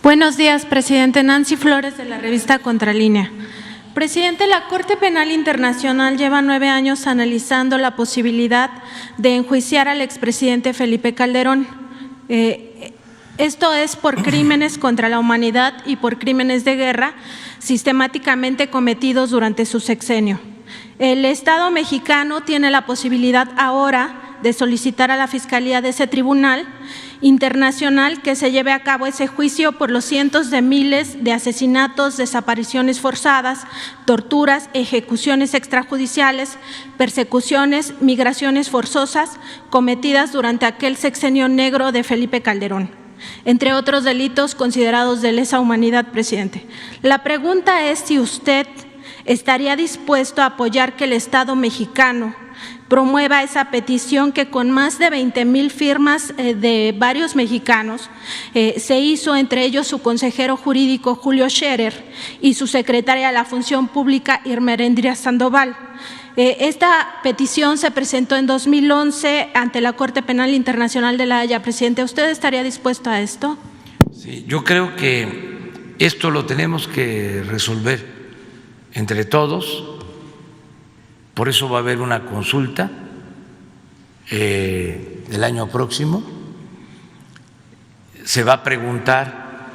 Buenos días, presidente. Nancy Flores, de la revista Contralínea. Presidente, la Corte Penal Internacional lleva 9 años analizando la posibilidad de enjuiciar al expresidente Felipe Calderón. Esto es por crímenes contra la humanidad y por crímenes de guerra sistemáticamente cometidos durante su sexenio. El Estado mexicano tiene la posibilidad ahora de solicitar a la Fiscalía de ese tribunal internacional que se lleve a cabo ese juicio por los cientos de miles de asesinatos, desapariciones forzadas, torturas, ejecuciones extrajudiciales, persecuciones, migraciones forzosas cometidas durante aquel sexenio negro de Felipe Calderón, entre otros delitos considerados de lesa humanidad, presidente. La pregunta es si usted estaría dispuesto a apoyar que el Estado mexicano promueva esa petición que con más de 20,000 firmas de varios mexicanos se hizo, entre ellos su consejero jurídico Julio Scherer y su secretaria de la Función Pública Irmerendria Sandoval. Esta petición se presentó en 2011 ante la Corte Penal Internacional de La Haya. Presidente, ¿usted estaría dispuesto a esto? Sí, yo creo que esto lo tenemos que resolver entre todos. Por eso va a haber una consulta el año próximo. Se va a preguntar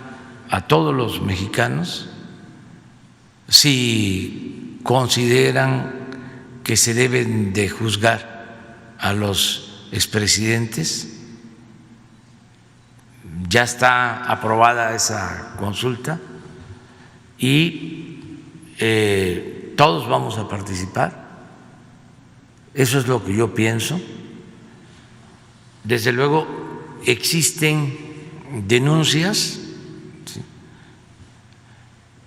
a todos los mexicanos si consideran que se deben de juzgar a los expresidentes. Ya está aprobada esa consulta y todos vamos a participar. Eso es lo que yo pienso. Desde luego existen denuncias, ¿sí?,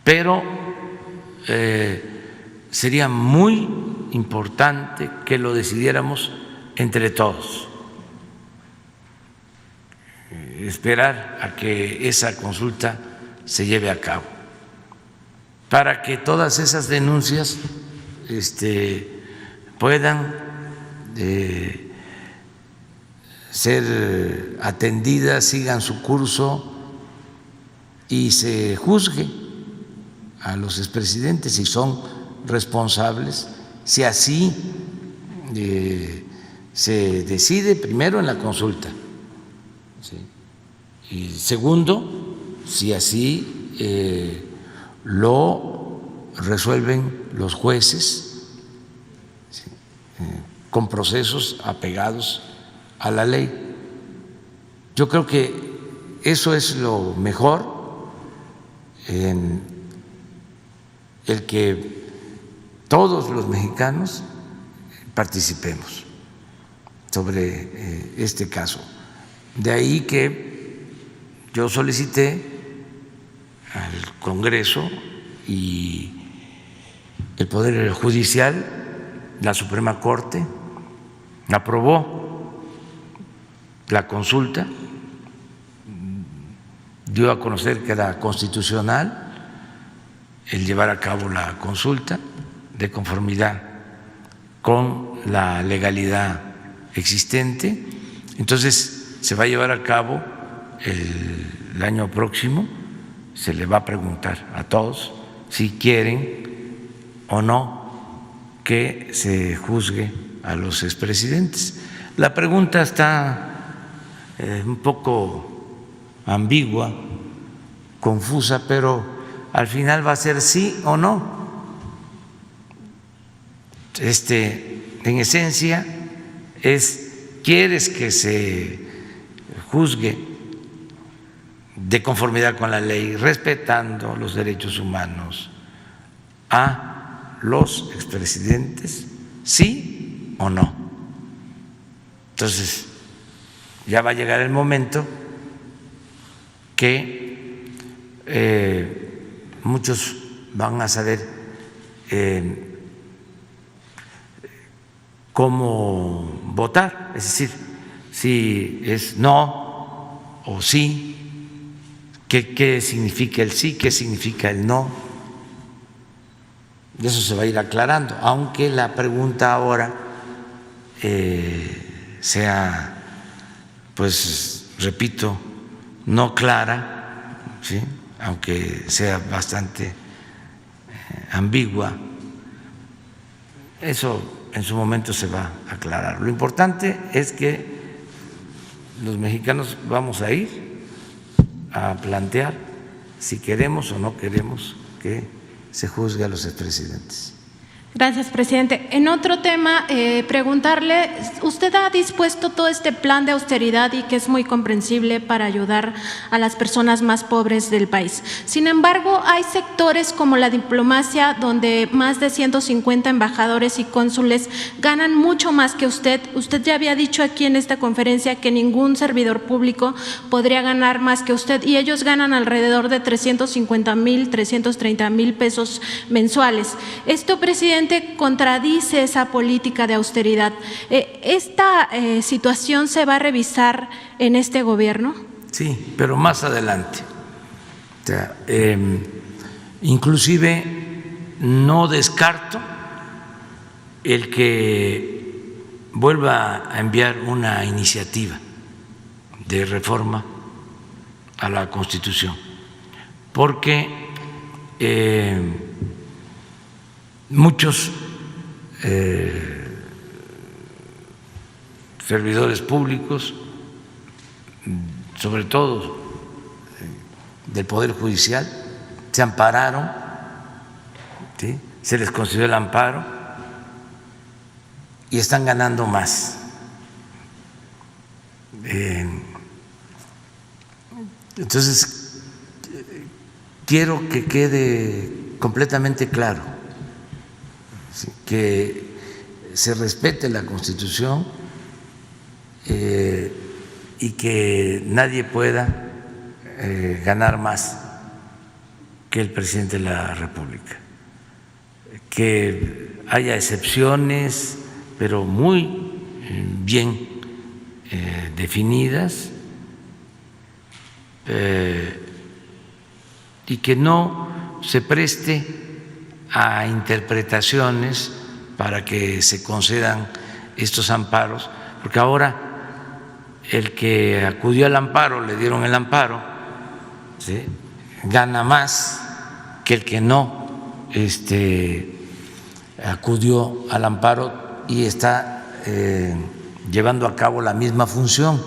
pero sería muy importante que lo decidiéramos entre todos. Esperar a que esa consulta se lleve a cabo para que todas esas denuncias puedan ser atendidas, sigan su curso y se juzgue a los expresidentes si son responsables, si así se decide, primero en la consulta, ¿sí?, y segundo, si así lo resuelven los jueces, ¿sí?, con procesos apegados a la ley. Yo creo que eso es lo mejor, en el que todos los mexicanos participemos sobre este caso. De ahí que yo solicité al Congreso y el Poder Judicial, la Suprema Corte aprobó la consulta, dio a conocer que era constitucional el llevar a cabo la consulta de conformidad con la legalidad existente. Entonces se va a llevar a cabo el año próximo. Se le va a preguntar a todos si quieren o no que se juzgue a los expresidentes. La pregunta está un poco ambigua, confusa, pero al final va a ser sí o no. En esencia es: ¿quieres que se juzgue de conformidad con la ley, respetando los derechos humanos, a los expresidentes, sí o no? Entonces ya va a llegar el momento que muchos van a saber cómo votar, es decir, si es no o sí, qué significa el sí, qué significa el no. Y eso se va a ir aclarando, aunque la pregunta ahora sea, pues repito, no clara, ¿sí? Aunque sea bastante ambigua. Eso en su momento se va a aclarar. Lo importante es que los mexicanos vamos a ir a plantear si queremos o no queremos que se juzgue a los expresidentes. Gracias, presidente. En otro tema, preguntarle, usted ha dispuesto todo este plan de austeridad y que es muy comprensible para ayudar a las personas más pobres del país. Sin embargo, hay sectores como la diplomacia donde más de 150 embajadores y cónsules ganan mucho más que usted. Usted ya había dicho aquí en esta conferencia que ningún servidor público podría ganar más que usted y ellos ganan alrededor de 350,000, 330,000 pesos mensuales. Esto, presidente, contradice esa política de austeridad. ¿Esta situación se va a revisar en este gobierno? Sí, pero más adelante. O sea, inclusive no descarto el que vuelva a enviar una iniciativa de reforma a la Constitución, porque muchos servidores públicos, sobre todo del Poder Judicial, se ampararon, ¿sí? Se les concedió el amparo y están ganando más. Entonces, quiero que quede completamente claro que se respete la Constitución y que nadie pueda ganar más que el presidente de la República, que haya excepciones, pero muy bien definidas, y que no se preste a interpretaciones para que se concedan estos amparos, porque ahora el que acudió al amparo, le dieron el amparo, ¿sí?, gana más que el que no acudió al amparo y está llevando a cabo la misma función.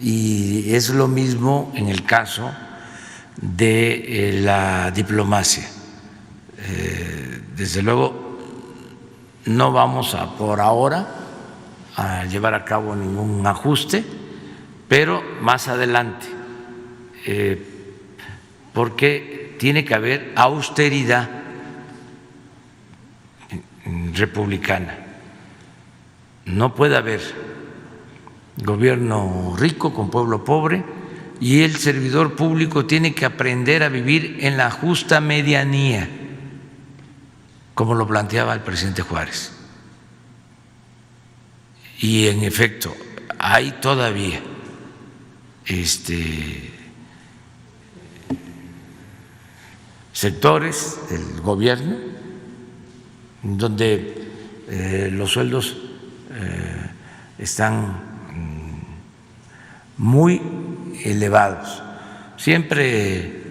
Y es lo mismo en el caso de la diplomacia. Desde luego no vamos a por ahora a llevar a cabo ningún ajuste, pero más adelante, porque tiene que haber austeridad republicana. No puede haber gobierno rico con pueblo pobre, y el servidor público tiene que aprender a vivir en la justa medianía, como lo planteaba el presidente Juárez. Y en efecto, hay todavía sectores del gobierno donde los sueldos están muy elevados. Siempre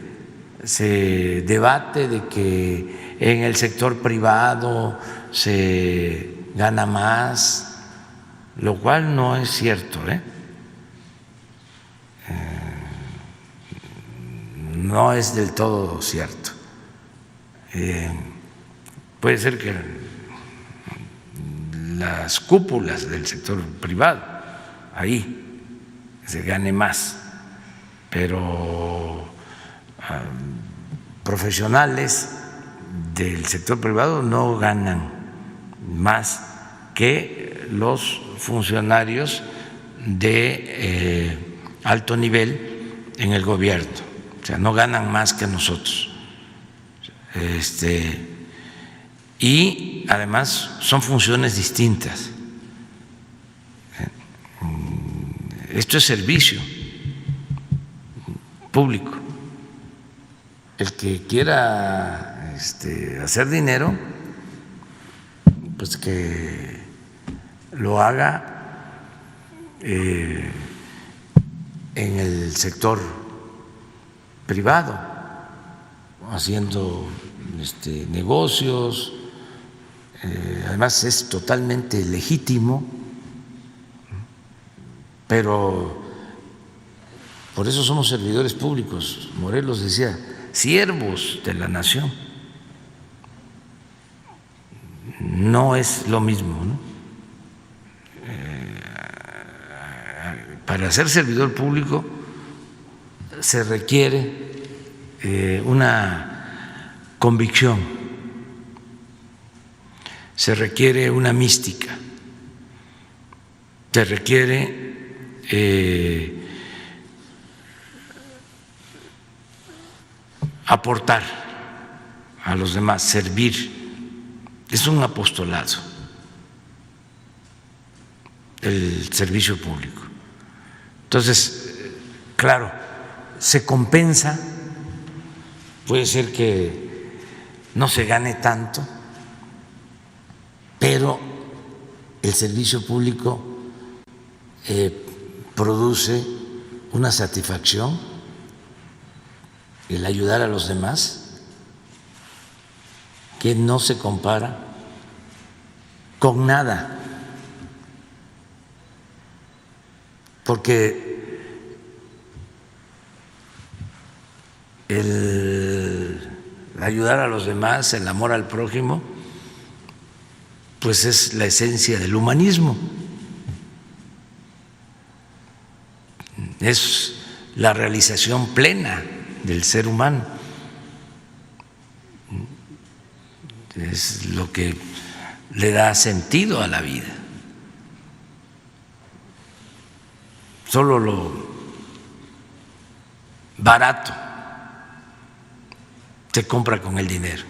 se debate de que en el sector privado se gana más, lo cual no es cierto, no es del todo cierto. Puede ser que las cúpulas del sector privado, ahí se gane más, pero profesionales del sector privado no ganan más que los funcionarios de alto nivel en el gobierno, o sea, no ganan más que nosotros. Y además son funciones distintas. Esto es servicio público. El que quiera hacer dinero, pues que lo haga en el sector privado, haciendo negocios, además es totalmente legítimo, pero por eso somos servidores públicos. Morelos decía, siervos de la nación. No es lo mismo, ¿no? Para ser servidor público se requiere una convicción, se requiere una mística, se requiere aportar a los demás, servir. Es un apostolado el servicio público. Entonces, claro, se compensa, puede ser que no se gane tanto, pero el servicio público produce una satisfacción, el ayudar a los demás, que no se compara con nada, porque el ayudar a los demás, el amor al prójimo, pues es la esencia del humanismo, es la realización plena del ser humano, es lo que le da sentido a la vida. Solo lo barato se compra con el dinero.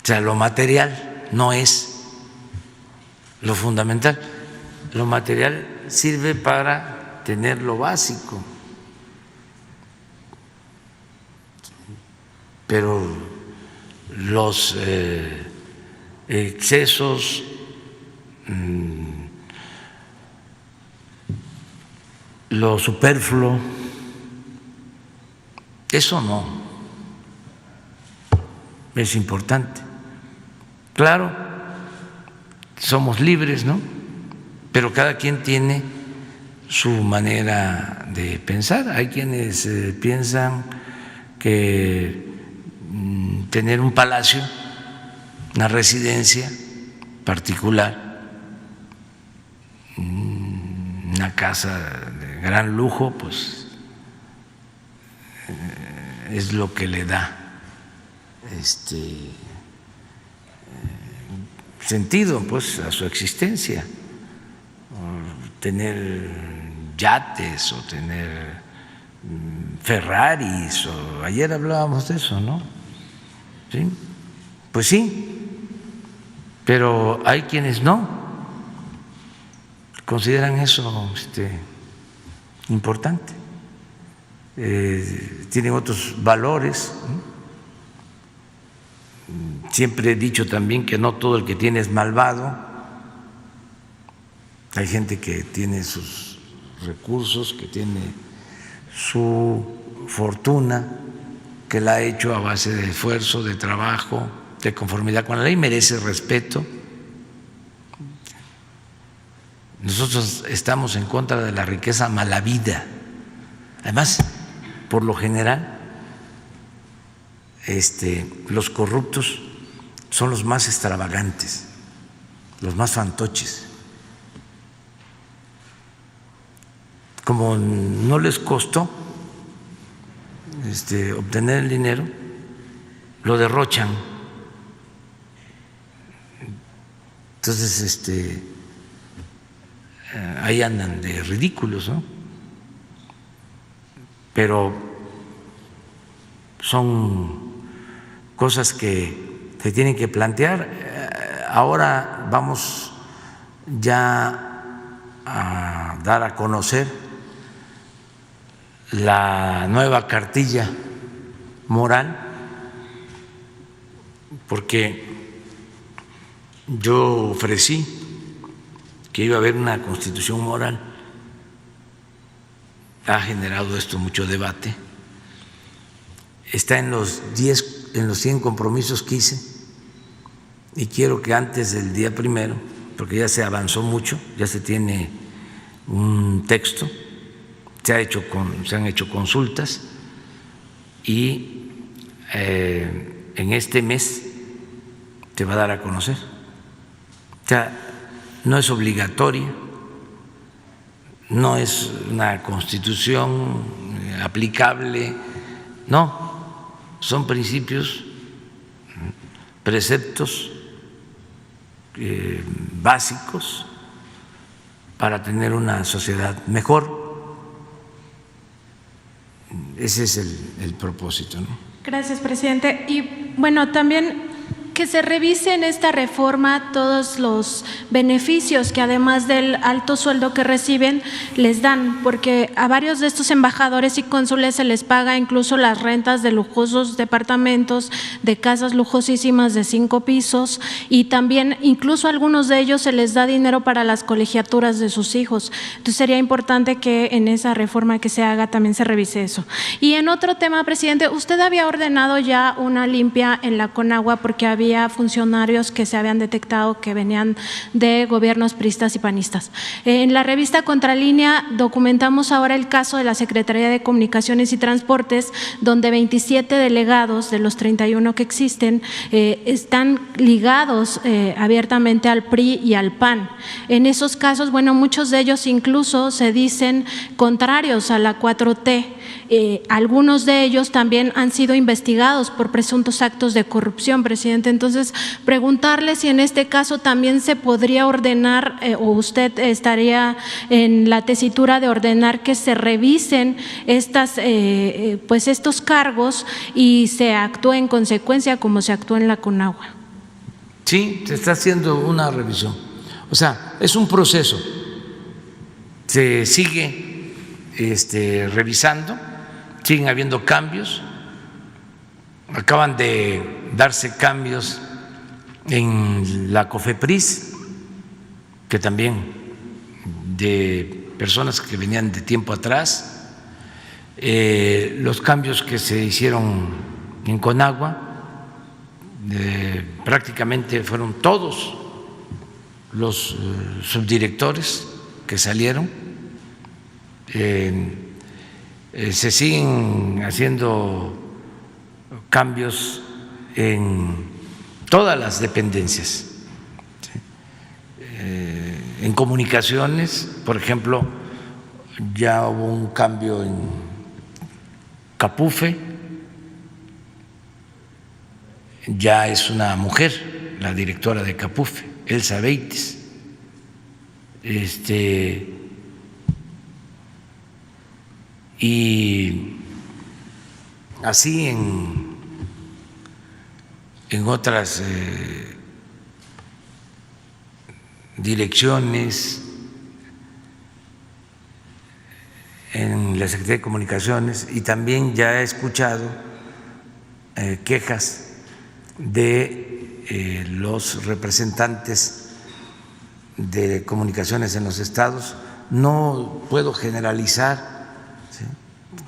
O sea, lo material no es lo fundamental. Lo material sirve para tener lo básico, pero los excesos, lo superfluo, eso no es importante. Claro, somos libres, ¿no? Pero cada quien tiene su manera de pensar. Hay quienes piensan que tener un palacio, una residencia particular, una casa de gran lujo, pues es lo que le da sentido, pues, a su existencia. Tener yates o tener Ferraris, o ayer hablábamos de eso, ¿no? ¿Sí? Pues sí, pero hay quienes no consideran eso importante, tienen otros valores, ¿no? Siempre he dicho también que no todo el que tiene es malvado. Hay gente que tiene sus recursos, que tiene su fortuna, que la ha hecho a base de esfuerzo, de trabajo, de conformidad con la ley, merece respeto. Nosotros estamos en contra de la riqueza malavida. Además, por lo general, los corruptos son los más extravagantes, los más fantoches. Como no les costó obtener el dinero, lo derrochan. Entonces, ahí andan de ridículos, ¿no? Pero son cosas que se tienen que plantear. Ahora vamos ya a dar a conocer la nueva cartilla moral, porque yo ofrecí que iba a haber una constitución moral ha generado esto mucho debate. Está en los 100 compromisos que hice y quiero que antes del día 1, porque ya se avanzó mucho, ya se tiene un texto, se han hecho consultas y en este mes se va a dar a conocer. O sea, no es obligatoria, no es una constitución aplicable, no, son principios, preceptos básicos para tener una sociedad mejor. Ese es el propósito, ¿no? Gracias, presidente. Y bueno, también que se revise en esta reforma todos los beneficios que además del alto sueldo que reciben les dan, porque a varios de estos embajadores y cónsules se les paga incluso las rentas de lujosos departamentos, de casas lujosísimas de 5 pisos y también incluso a algunos de ellos se les da dinero para las colegiaturas de sus hijos. Entonces sería importante que en esa reforma que se haga también se revise eso. Y en otro tema, presidente, usted había ordenado ya una limpia en la Conagua porque había funcionarios que se habían detectado que venían de gobiernos priistas y panistas. En la revista Contralínea documentamos ahora el caso de la Secretaría de Comunicaciones y Transportes, donde 27 delegados de los 31 que existen están ligados abiertamente al PRI y al PAN. En esos casos, bueno, muchos de ellos incluso se dicen contrarios a la 4T. Algunos de ellos también han sido investigados por presuntos actos de corrupción, presidente. Entonces, preguntarle si en este caso también se podría ordenar o usted estaría en la tesitura de ordenar que se revisen estos cargos y se actúe en consecuencia como se actuó en la Conagua. Sí, se está haciendo una revisión. O sea, es un proceso. Se sigue revisando. Siguen habiendo cambios, acaban de darse cambios en la COFEPRIS, que también de personas que venían de tiempo atrás, los cambios que se hicieron en Conagua, prácticamente fueron todos los subdirectores que salieron. Se siguen haciendo cambios en todas las dependencias. En comunicaciones, por ejemplo, ya hubo un cambio en Capufe, ya es una mujer la directora de Capufe, Elsa Beites. Y así en otras direcciones, en la Secretaría de Comunicaciones, y también ya he escuchado quejas de los representantes de comunicaciones en los estados. No puedo generalizar, ¿sí?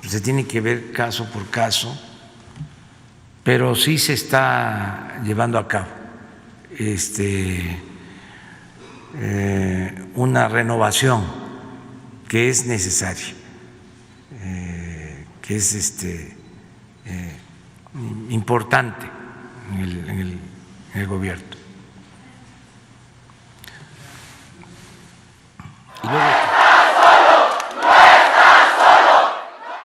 Se tiene que ver caso por caso, pero sí se está llevando a cabo una renovación que es necesaria, que es importante en el gobierno. Y luego,